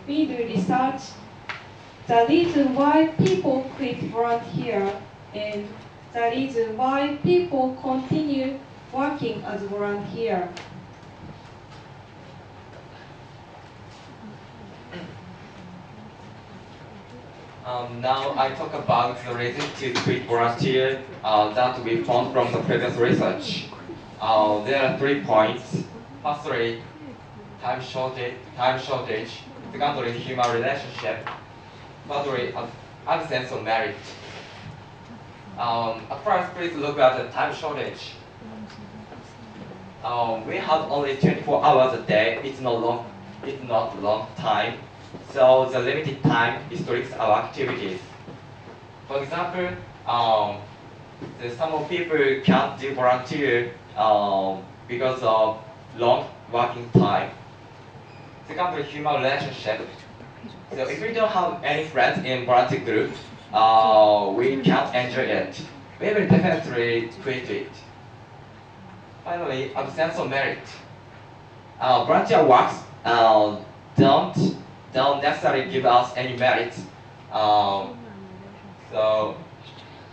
we do research the reason why people quit volunteer and the reason why people continue working as volunteer. Now I talk about the reason to quit volunteer that we found from the previous research. There are 3 points. Firstly, time shortage. Secondly, human relationship. Thirdly, absence of merit. At first, please look at the time shortage. We have only 24 hours a day. It's not long time. So the limited time restricts our activities. For example, some people can't do volunteer because of long working time. Secondly, human relationship. So if we don't have any friends in volunteer group, we can't enjoy it. We will definitely quit it. Finally, absence of merit. Volunteer works don't necessarily give us any merit. So,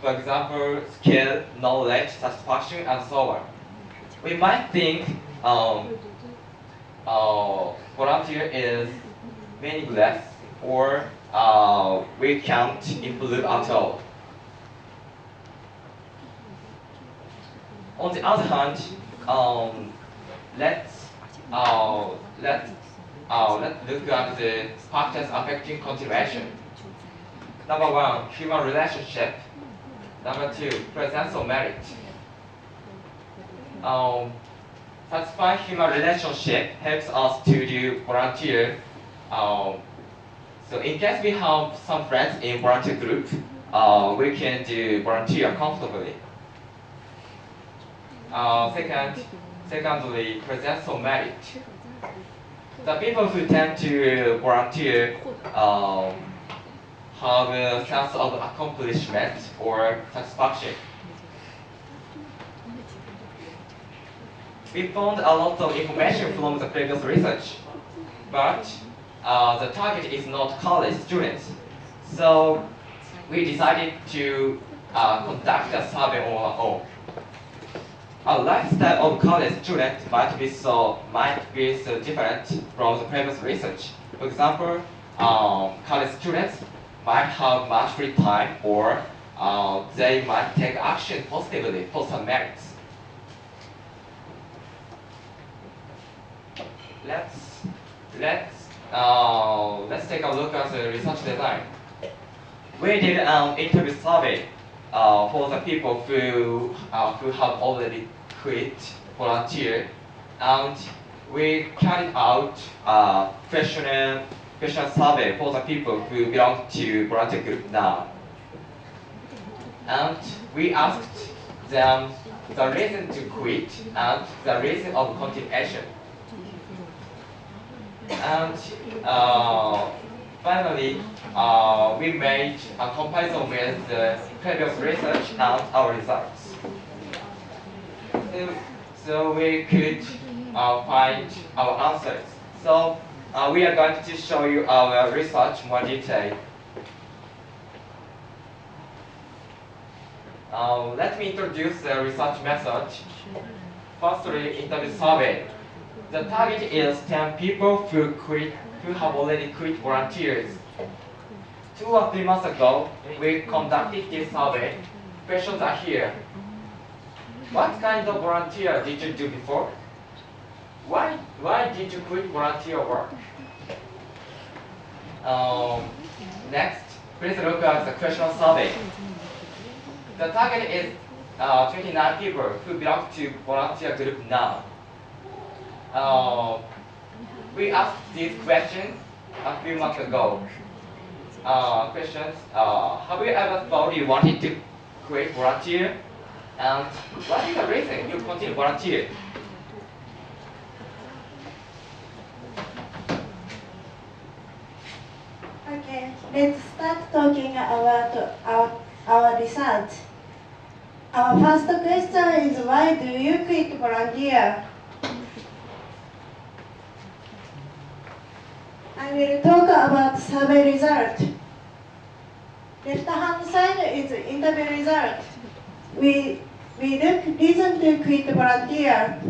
for example, skill, knowledge, satisfaction, and so on. We might think volunteer is meaningless or we can't improve at all. On the other hand, let's look at the factors affecting continuation. Number 1, human relationship. Number 2, presence of merit. Satisfying human relationship helps us to do volunteer. So in case we have some friends in volunteer group, we can do volunteer comfortably. Secondly, presence of merit. The people who tend to volunteer have a sense of accomplishment or satisfaction. We found a lot of information from the previous research, but the target is not college students. So we decided to conduct a survey on our own. A lifestyle of college students might be so different from the previous research. For example, college students might have much free time, or they might take action positively for some merits. Let's take a look at the research design. We did an interview survey for the people who have already quit volunteer, and we carried out a question survey for the people who belong to volunteer group now. And we asked them the reason to quit and the reason of continuation. And finally, we made a comparison with the previous research and our results. So we could find our answers. So we are going to show you our research more detail. Let me introduce the research method. Firstly, interview survey. The target is 10 people who have already quit volunteers. 2 or 3 months ago, we conducted this survey. Questions are here. What kind of volunteer did you do before? Why did you quit volunteer work? Next, please look at the question survey. The target is 29 people who belong to volunteer group now. We asked this question a few months ago. Questions: have you ever thought you wanted to quit volunteer? And what is the reason you continue volunteer? Okay, let's start talking about our result. Our first question is, why do you quit volunteer? I will talk about survey result. Left-hand side is interview result. We look reason to quit volunteer.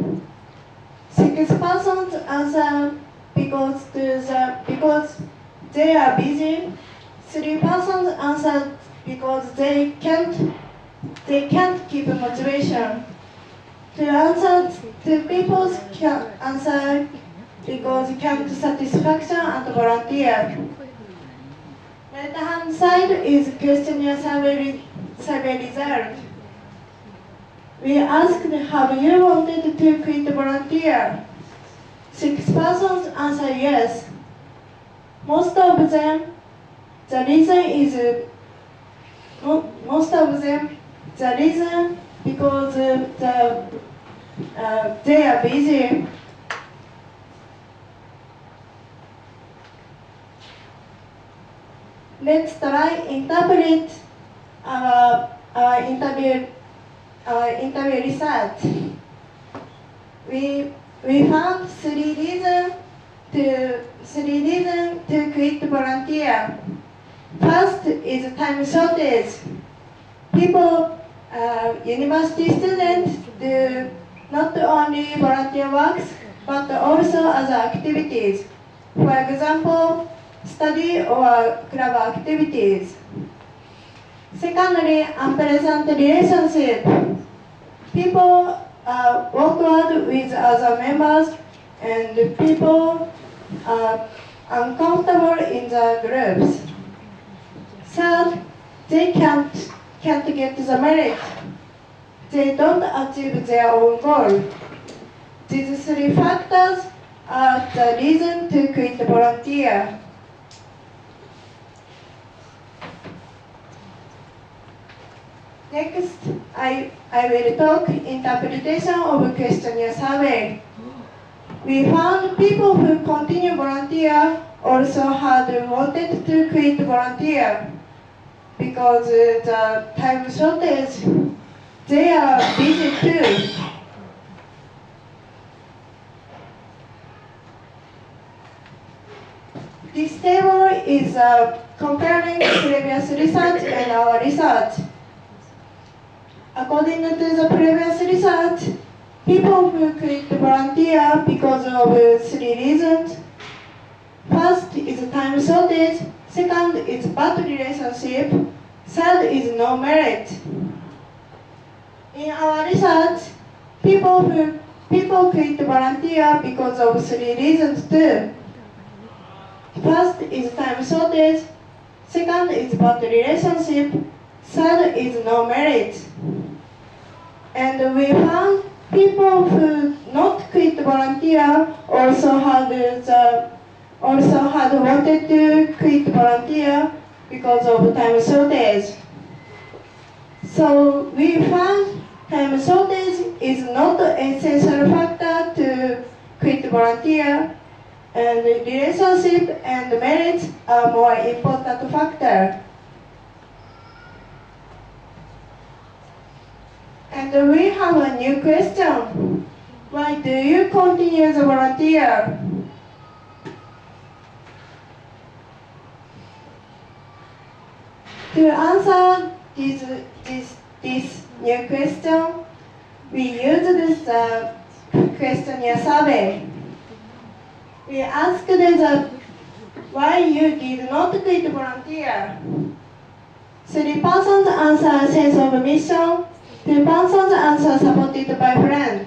6% answer because they are busy. 3% answer because they can't keep motivation. Two people can answer because can't satisfaction and volunteer. Right-hand side is questionnaire survey result. We asked, have you wanted to quit volunteer? 6% answer yes. Most of them, the reason because they are busy. Let's try interpret our interview research. We found three reasons to quit volunteer. First is time shortage. People, university students do not only volunteer works but also other activities. For example, study or club activities. Secondly, unpleasant relationship. People are awkward with other members and people are uncomfortable in the groups. Third, they can't get the merit. They don't achieve their own goal. These three factors are the reason to quit volunteer. Next, I will talk interpretation of questionnaire survey. We found people who continue volunteer also had wanted to quit volunteer because the time shortage. They are busy too. This table is comparing previous research and our research. According to the previous research, people who quit volunteer because of three reasons. First is time shortage, second is bad relationship, third is no merit. In our research, people quit volunteer because of three reasons too. First is time shortage, second is bad relationship, third is no merit. And we found people who not quit volunteer also had wanted to quit volunteer because of time shortage. So we found time shortage is not an essential factor to quit volunteer, and relationship and merit are more important factor. And we have a new question. Why do you continue the volunteer? To answer this new question, we used this questionnaire survey. We asked why you did not quit volunteer. 3% answer sense of mission, 2% answer supported by friend,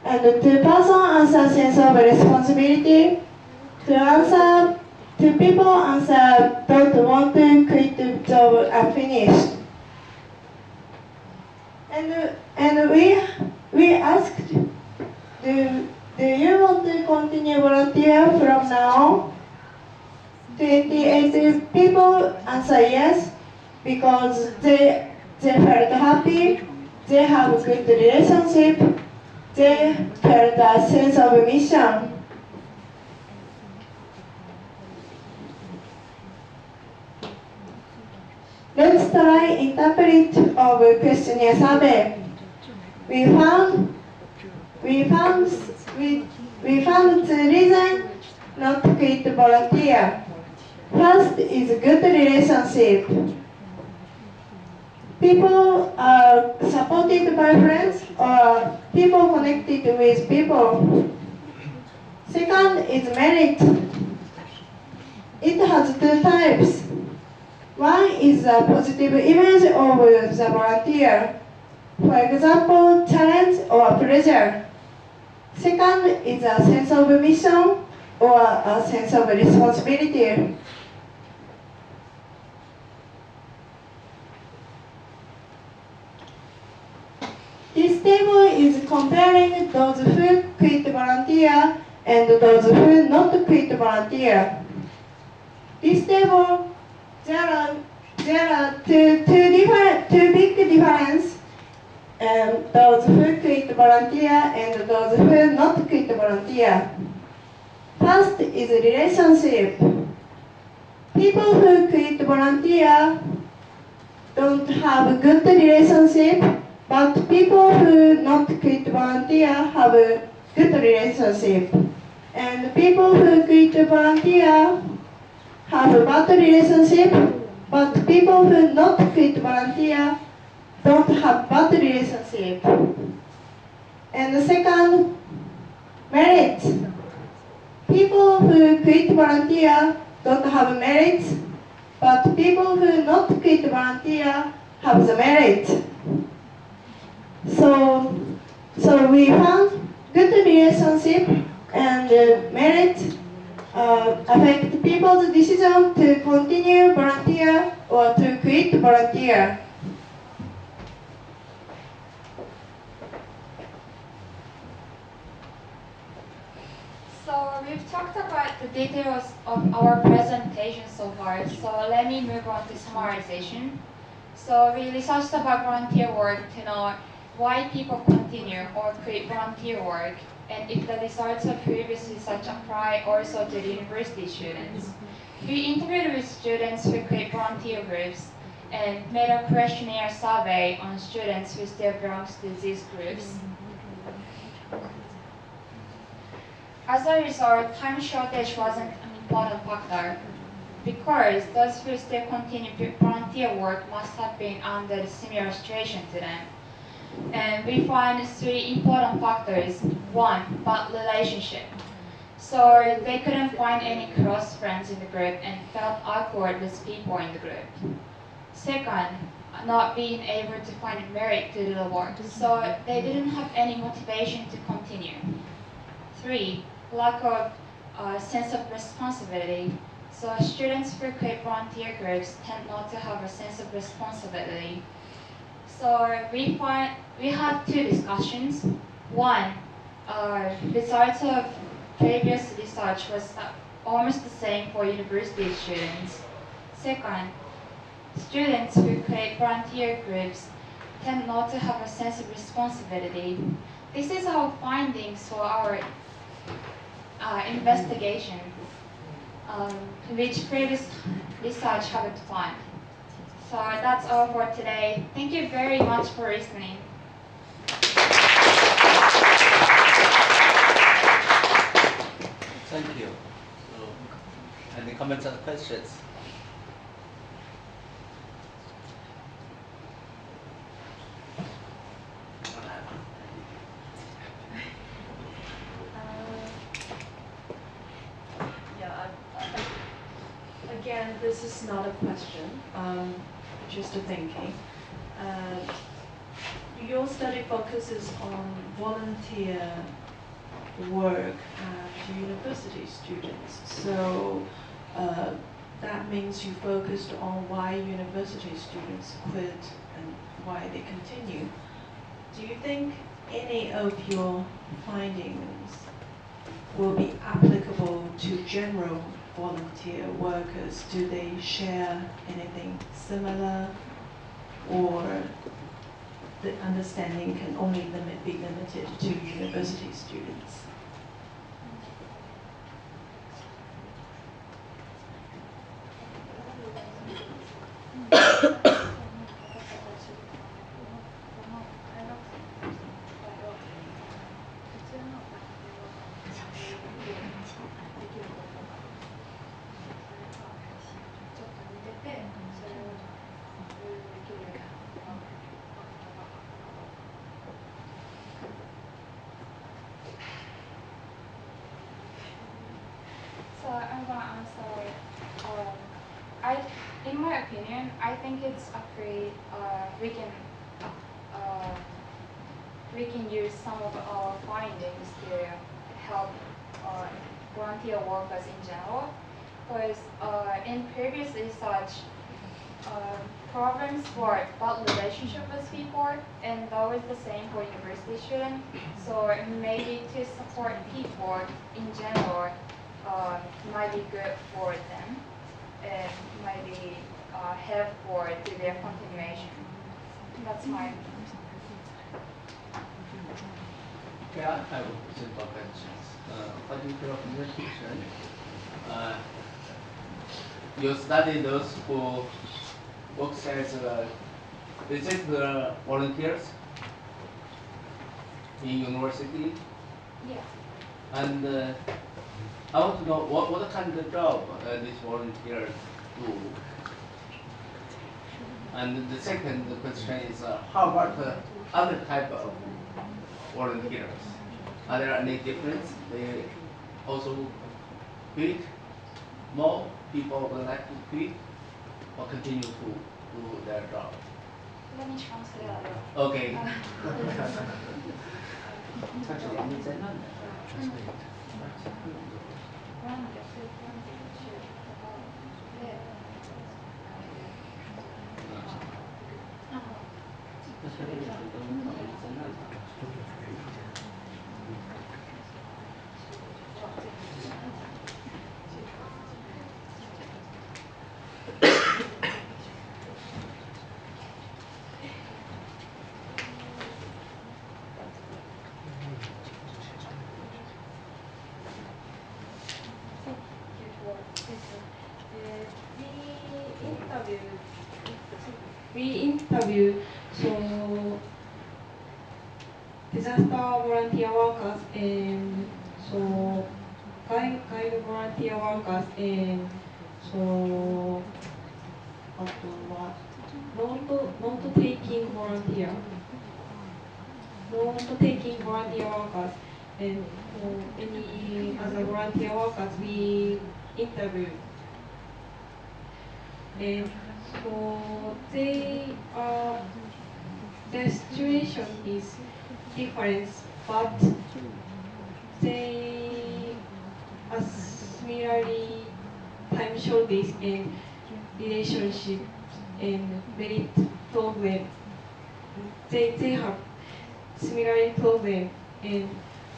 and 2% answer sense of responsibility. Two people answer don't want to quit the job unfinished. And we asked, do you want to continue volunteer from now on? 28 people answer yes, because they felt happy, they have a good relationship, they felt a sense of mission. Let's try interpret of questionnaire survey. We found the reason not quit volunteer. First is good relationship. People are supported by friends or people connected with people. Second is merit. It has two types. One is a positive image of the volunteer. For example, challenge or pleasure. Second is a sense of mission or a sense of responsibility. This table is comparing those who quit volunteer and those who not quit volunteer. This table, there are two big difference. Those who quit volunteer and those who not quit volunteer. First is relationship. People who quit volunteer don't have good relationship, but people who not quit volunteer have a good relationship. And people who quit volunteer have a bad relationship, but people who not quit volunteer don't have bad relationship. And the second, merit. People who quit volunteer don't have merit, but people who not quit volunteer have the merit. So we found good relationship and merit affect people's decision to continue volunteer or to quit volunteer. So we've talked about the details of our presentation so far, so let me move on to summarization. So we researched about volunteer work to know why people continue or quit volunteer work, and if the results of previous research apply also to the university students. We interviewed with students who quit volunteer groups and made a questionnaire survey on students who still belong to these groups. As a result, time shortage wasn't an important factor because those who still continue volunteer work must have been under a similar situation to them. And we find three important factors. One, bad relationship. So they couldn't find any close friends in the group and felt awkward with people in the group. Second, not being able to find merit to do the work, so they didn't have any motivation to continue. Three, lack of sense of responsibility. So students who quit volunteer groups tend not to have a sense of responsibility. So we had two discussions. One, results of previous research was almost the same for university students. Second, students who create volunteer groups tend not to have a sense of responsibility. This is our findings for our investigation, which previous research haven't found. So that's all for today. Thank you very much for listening. Thank you. So, any comments or questions? Again, this is not a question, just a thinking. Your study focuses on volunteer work at university students, so that means you focused on why university students quit and why they continue. Do you think any of your findings will be applicable to general volunteer workers? Do they share anything similar, or the understanding can only be limited to university students? So I want to answer. I, in my opinion, I think it's a great. Uh, we can use some of our findings to help volunteer workers in general. Because in previous research, problems for bad relationship with people, and that was the same for university students. So maybe to support people in general might be good for them, and might be helpful to their continuation. That's my opinion. Okay, I have simple questions. According to your presentation, you study those who work as is it the volunteers in university? Yeah. And I want to know what kind of job these volunteers do. And the second question is how about other type of volunteers? Are there any difference? They also quit? More people would like to quit or continue to do their job? Let me translate. Okay. We interview so disaster volunteer workers and so guide volunteer workers and so あとはノートtaking volunteer workers and any other volunteer workers we interview. And so their situation is different, but they are similarly time shortage and relationship and merit problem. They have similar problem and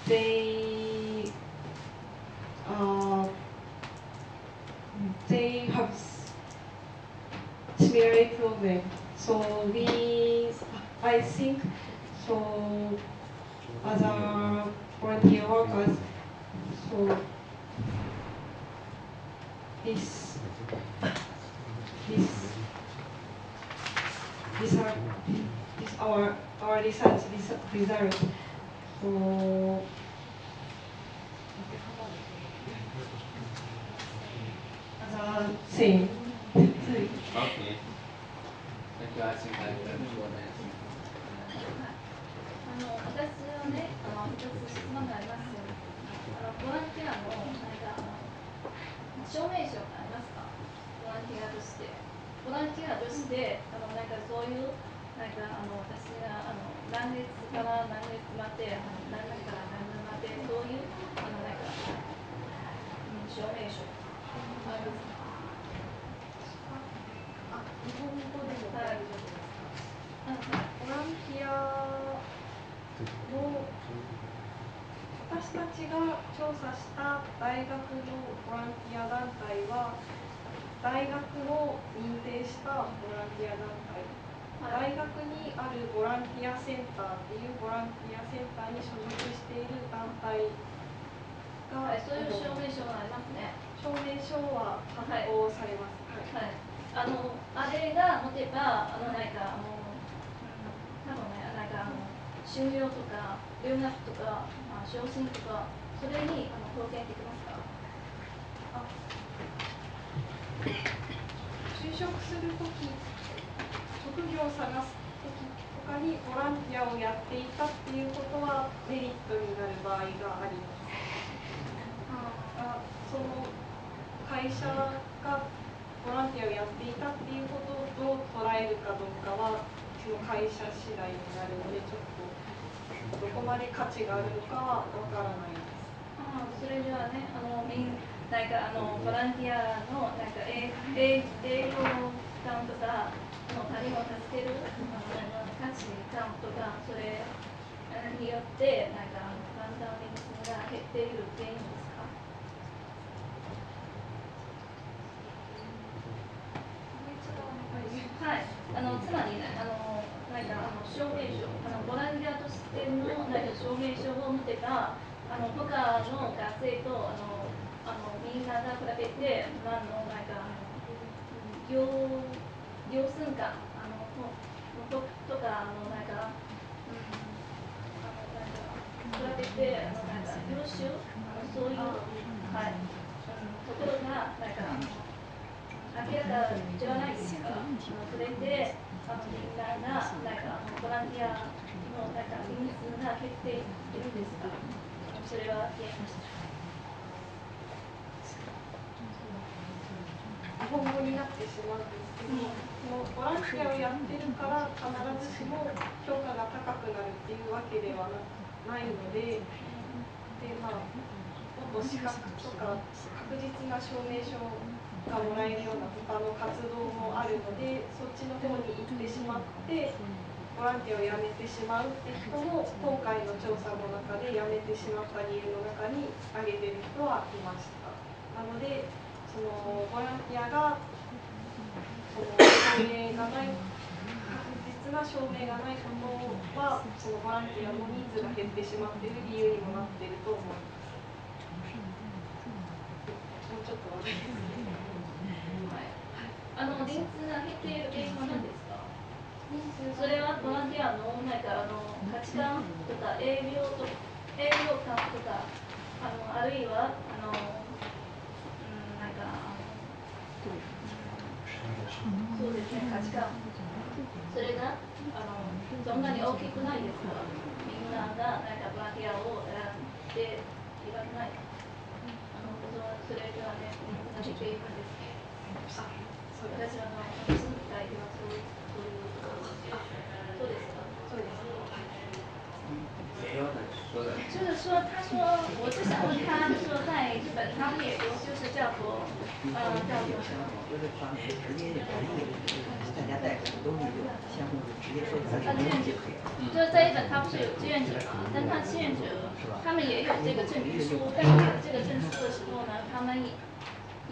they have similar problem. So I think so other volunteer workers so this our research result. So same. Okay. Thank you. I think I can do that. 私はね、一つ質問があります。ボランティアの証明書がありますか？ボランティアとして。ボランティアとして、そういう私が何月から何月まで、何月から何月まで、そういう証明書ありますか？日本語でも大丈夫ですか？ボランティアの私たちが調査した大学のボランティア団体は大学の認定したボランティア団体、大学にあるボランティアセンターっていうボランティアセンターに所属している団体が、そういう証明書がありますね。証明書は発行されます。はい。あれが持てば多分ね就業とか留学とか昇進とかそれに貢献できますか？就職するとき、職業を探すときとかにボランティアをやっていたっていうことはメリットになる場合があります。会社がボランティアをやっていたっていうことをどう捉えるかどうかはその会社次第になるので、ちょっとどこまで価値があるのかはわからないです。それではね、なんかボランティアのなんか営業感とか他人を助ける価値観とか、それによってなんかだんだん人数が減っている原因ですか？はい、つまりね、なんか証明書、ボランティアとしてのなんか証明書を持てば、他の学生とみんなが比べて、なんか秒数感とかなんか比べてなんか優秀そういう、はいところがなんか明らかじゃないですか。それでみんながなんかボランティアのなんか人数が減っているんですか？それは原因です。日本語になってしまうんですけど、そのボランティアをやってるから必ずしも評価が高くなるっていうわけではないので、もっと資格とか確実な証明書がもらえるような他の活動もあるので、そっちの方に行ってしまってボランティアをやめてしまうって人も今回の調査の中でやめてしまった理由の中に挙げてる人はいました。なのでそのボランティアがその証明がない、確実な証明がないことはそのボランティアの人数が減ってしまっている理由にもなっていると思います。もうちょっと悪いですね。人数が減っている原因は何ですか？それはボランティアのなんか価値観とか営業感とかあるいはなんかそうですね、価値観、それがそんなに大きくないですか？みんながなんかボランティアを選んでいられない。それではね、人数が減っているんです。私は住みたいではそういうそうですか？そうですね。就是说，他说，我就想问他，就说在日本，他们也有就是叫做叫做什么？就是把直接可以，大家带着都那个相互直接说咱志愿者，就是在日本，他不是有志愿者嘛？但他志愿者，他们也有这个证书，但是有这个证书的时候呢，他们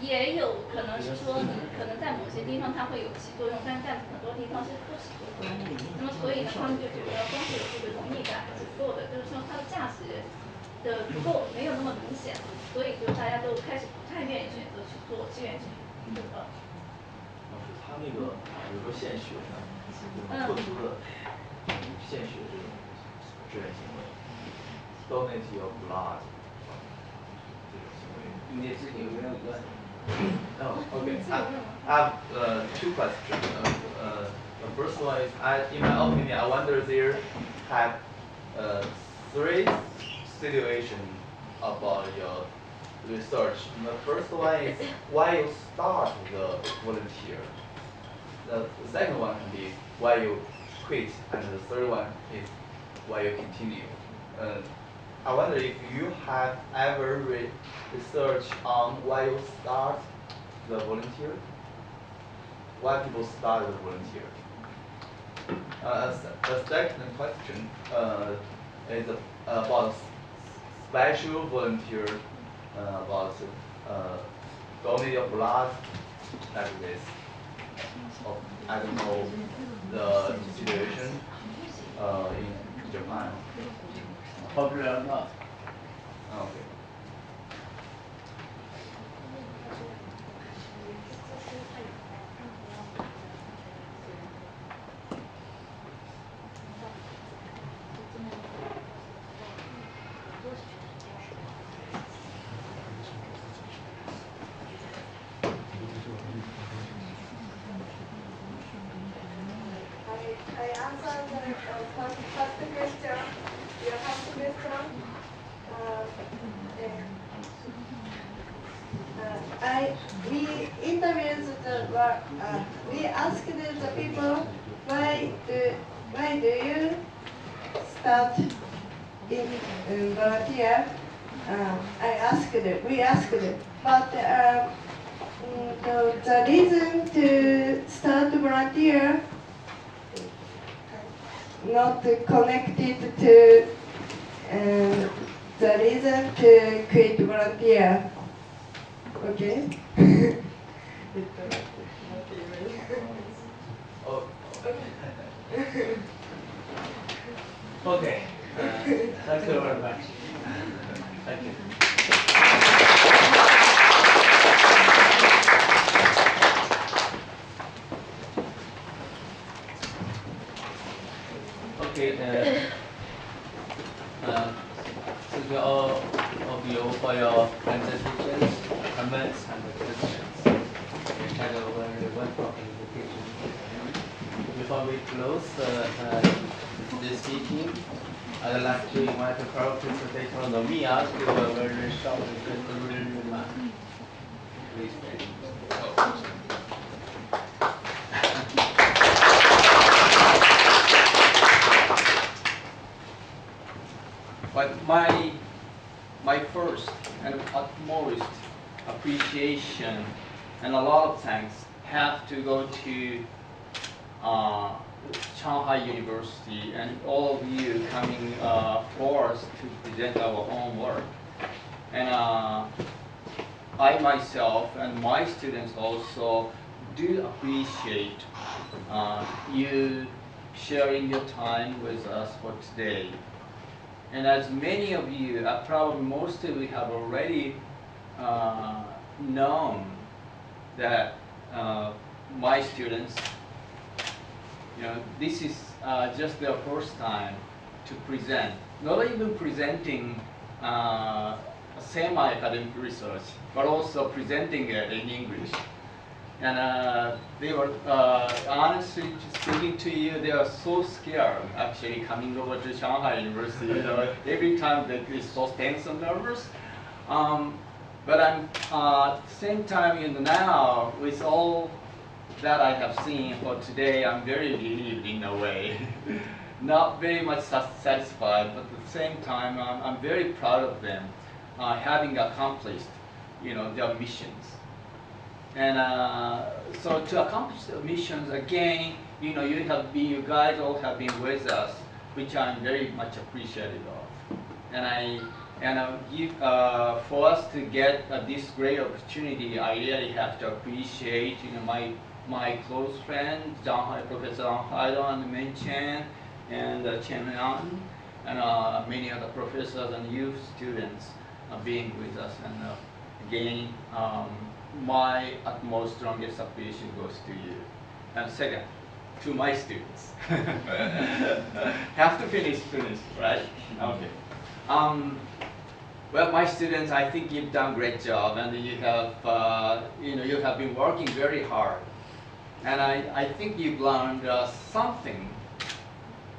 也有可能是说，你可能在某些地方它会有起作用，但是在很多地方是不起作用。那么所以呢，他们就觉得光是有这个荣誉感是不够的，就是说它的价值的不够，没有那么明显，所以就大家都开始不太愿意选择去做志愿者。他那个比如说献血呢，特殊的献血这种志愿行为 ，donate your blood 这种行为，与那自己有没有关？ Okay. I have two questions. The first one is, in my opinion, I wonder there have three situations about your research. The first one is why you start the volunteer. The second one can be why you quit, and the third one is why you continue. I wonder if you have ever researched on why you start the volunteer, why people start the volunteer. The second question is about special volunteer, about donate your blood, like this. I don't know the situation in Japan. Popular or not? Okay. I answer the first question. Your first question. we interviewed we asked the people why do you start in volunteer? We asked it, but the reason to start volunteer not connected to the reason to quit volunteer. Okay. Oh. Okay. Thank you very much. Thank you. Okay. Thank you all of you for your presentations, comments, and questions. We had a very wonderful presentation. Before we close this meeting, I'd like to invite the presentator Nomiya to give a very short concluding remark. Please. But my first and utmost appreciation and a lot of thanks have to go to Shanghai University and all of you coming for us to present our own work. And I myself and my students also do appreciate you sharing your time with us for today. And as many of you, probably most of you have already known that my students, this is just their first time to present. Not even presenting semi-academic research, but also presenting it in English. And they were, honestly speaking to you, they are so scared actually coming over to Shanghai University. Every time they get so tense and nervous. But I'm, at the same time, now, with all that I have seen for today, I'm very relieved in a way. Not very much satisfied, but at the same time, I'm very proud of them having accomplished, their missions. And so to accomplish the missions again, you guys all have been with us, which I'm very much appreciative of. And for us to get this great opportunity, I really have to appreciate, my close friend, Professor Zhang Haidong and Min Chen, and Chen Yang, and many other professors and youth students being with us. And again, my utmost strongest appreciation goes to you. And second, to my students. Have to finish, right? Okay. Well, my students, I think you've done a great job, and you have been working very hard. And I think you've learned something,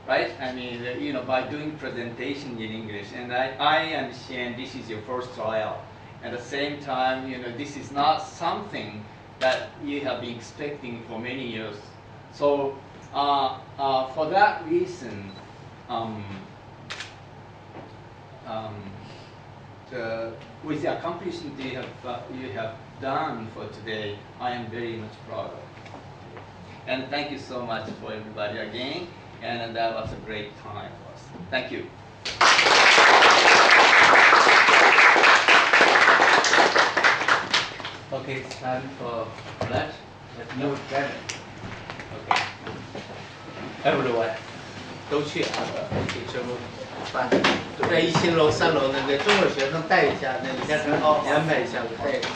right? I mean, by doing presentation in English. And I understand this is your first trial. At the same time, this is not something that you have been expecting for many years. So for that reason, with the accomplishment you have done for today, I am very much proud of. And thank you so much for everybody again. And that was a great time for us. Thank you. Okay, it's time for lunch. Let's no gathering. Okay. Everyone, 都去啊，给吃饭。就在1楼、3楼那个中国学生带一下，那你先安排一下，我带一下。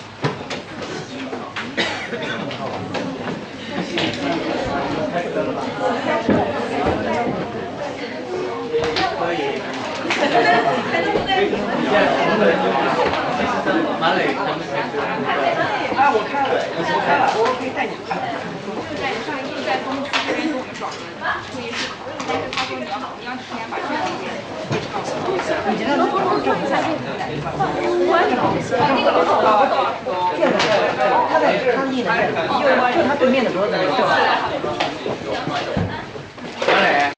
可以。马磊他们开始。啊，我看了，我可以带你看。就在上一次在公司这边跟我们找人会议室讨论，但是他说你要提前把这个东西告诉我。你觉得能不能看一下这个？我那个我懂。他在他立的面，就他对面的桌子那个。